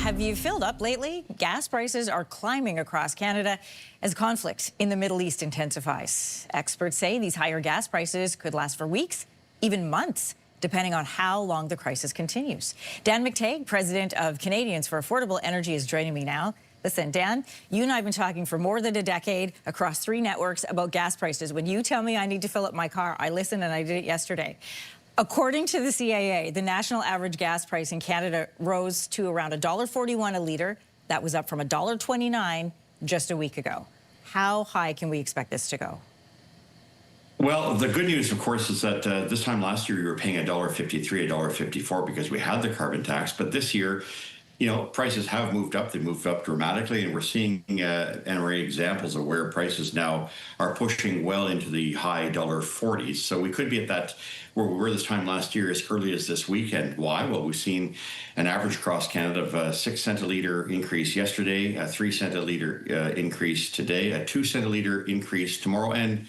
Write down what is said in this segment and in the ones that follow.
Have you filled up lately? Gas prices are climbing across Canada as conflict in the Middle East intensifies. Experts say these higher gas prices could last for weeks, even months, depending on how long the crisis continues. Dan McTeague, president of Canadians for Affordable Energy, is joining me now. Listen, Dan, you and I have been talking for more than a decade across 3 networks about gas prices. When you tell me I need to fill up my car, I listen, and I did it yesterday. According to the CAA, the national average gas price in Canada rose to around $1.41 a litre. That was up from $1.29 just a week ago. How high can we expect this to go? Well, the good news, of course, is that this time last year, we were paying $1.53, $1.54 because we had the carbon tax. But this year, you know, prices have moved up. They moved up dramatically, and we're seeing Anne-Marie examples of where prices now are pushing well into the high $1.40s. So we could be at that where we were this time last year as early as this weekend. Why? Well, we've seen an average across Canada of 6 cents a litre increase yesterday, a 3 cent a litre increase today, a 2 cent a litre increase tomorrow, and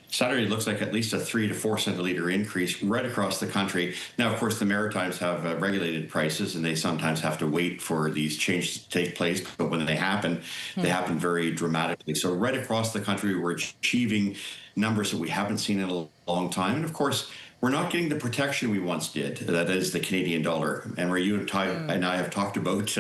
Saturday looks like at least a 3 to 4 cent a litre increase right across the country. Now, of course, the Maritimes have regulated prices, and they sometimes have to wait for these changes to take place. But when they happen very dramatically. So right across the country, we're achieving numbers that we haven't seen in a long time. And of course, we're not getting the protection we once did. That is the Canadian dollar. And where you and I have talked about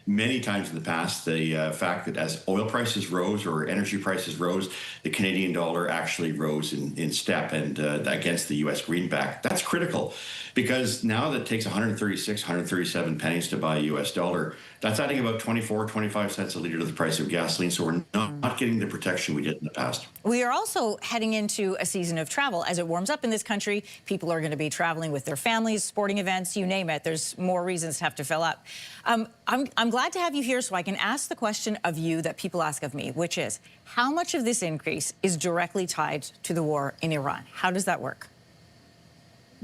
many times in the past, the fact that as oil prices rose or energy prices rose, the Canadian dollar actually rose in step and against the U.S. greenback. That's critical because now that takes 136, 137 pennies to buy a U.S. dollar. That's adding about 24, 25 cents a litre to the price of gasoline. So we're not getting the protection we did in the past. We are also heading into a season of travel. As it warms up in this country, people are going to be traveling with their families, sporting events, you name it. There's more reasons to have to fill up. I'm glad to have you here so I can ask the question of you that people ask of me, which is, how much of this increase is directly tied to the war in Iran? How does that work?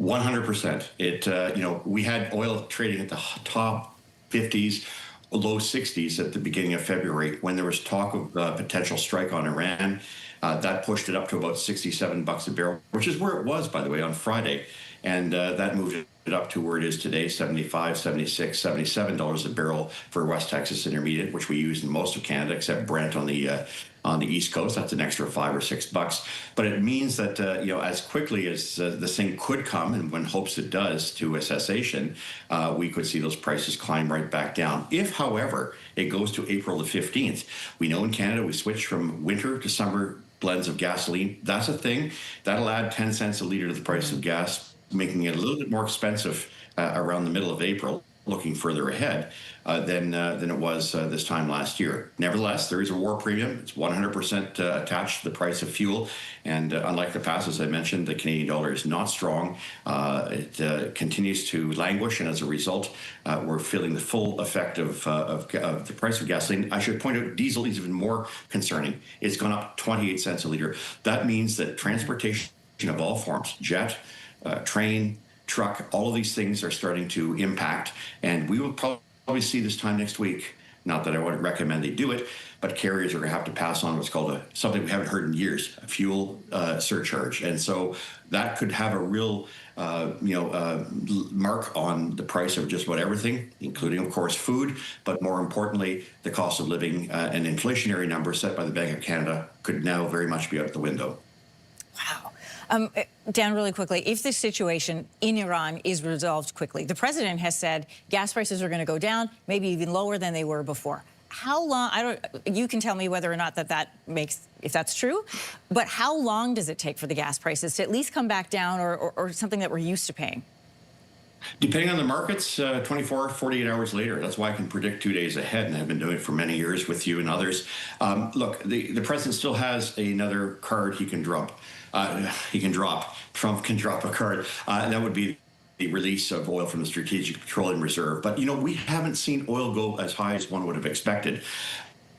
100%. We had oil trading at the top 50s, low 60s at the beginning of February when there was talk of potential strike on Iran. That pushed it up to about $67 a barrel, which is where it was, by the way, on Friday. And that moved it up to where it is today, $75, $76, $77 a barrel for West Texas Intermediate, which we use in most of Canada, except Brent on the East Coast. That's an extra $5 or $6. But it means that, as quickly as this thing could come, and when hopes it does, to a cessation, we could see those prices climb right back down. If, however, it goes to April the 15th, we know in Canada we switch from winter to summer blends of gasoline. That's a thing. That'll add 10 cents a litre to the price of gas, making it a little bit more expensive around the middle of April, looking further ahead than it was this time last year. Nevertheless, there is a war premium. It's 100% attached to the price of fuel. And unlike the past, as I mentioned, the Canadian dollar is not strong. It continues to languish. And as a result, we're feeling the full effect of the price of gasoline. I should point out diesel is even more concerning. It's gone up 28 cents a litre. That means that transportation of all forms, jet, train, truck, all of these things are starting to impact, and we will probably see this time next week. Not that I would recommend they do it, but carriers are going to have to pass on what's called something we haven't heard in years, a fuel surcharge. And so that could have a real mark on the price of just about everything, including, of course, food, but more importantly, the cost of living. An inflationary number set by the Bank of Canada could now very much be out the window. Wow. Dan, really quickly, if this situation in Iran is resolved quickly, the president has said gas prices are going to go down, maybe even lower than they were before. How long, you can tell me whether or not if that's true, but how long does it take for the gas prices to at least come back down or something that we're used to paying? Depending on the markets, 24, 48 hours later. That's why I can predict 2 days ahead, and I've been doing it for many years with you and others. Look, the president still has another card he can drop. Trump can drop a card. That would be the release of oil from the Strategic Petroleum Reserve. But, we haven't seen oil go as high as one would have expected.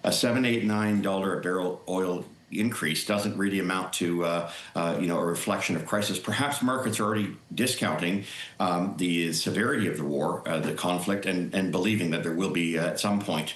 A $7, $8, $9 a barrel oil increase doesn't really amount to a reflection of crisis. Perhaps markets are already discounting the severity of the war, the conflict, and believing that there will be at some point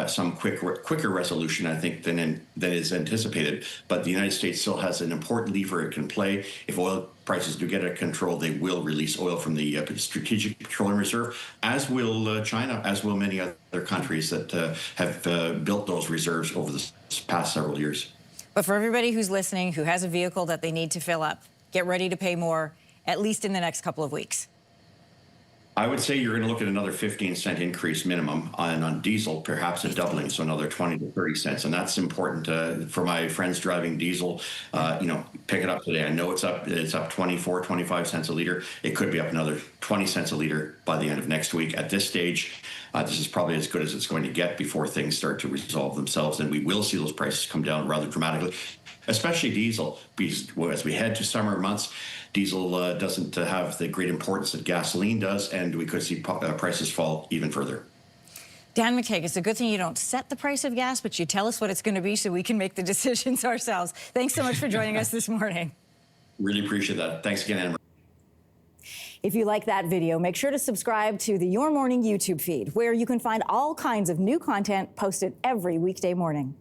some quicker resolution, I think, than is anticipated. But the United States still has an important lever it can play. If oil prices do get out of control, they will release oil from the Strategic Petroleum Reserve, as will China, as will many other countries that have built those reserves over the past several years. But for everybody who's listening, who has a vehicle that they need to fill up, get ready to pay more, at least in the next couple of weeks. I would say you're going to look at another 15-cent increase minimum on diesel, perhaps a doubling, so another 20 to 30 cents. And that's important for my friends driving diesel. Pick it up today. I know it's up 24, 25 cents a liter. It could be up another 20 cents a liter by the end of next week. At this stage, this is probably as good as it's going to get before things start to resolve themselves. And we will see those prices come down rather dramatically, especially diesel, because as we head to summer months, diesel doesn't have the great importance that gasoline does, and we could see prices fall even further. Dan McTeague, it's a good thing you don't set the price of gas, but you tell us what it's going to be so we can make the decisions ourselves. Thanks so much for joining us this morning. Really appreciate that. Thanks again, Anne-Marie. If you like that video, make sure to subscribe to the Your Morning YouTube feed, where you can find all kinds of new content posted every weekday morning.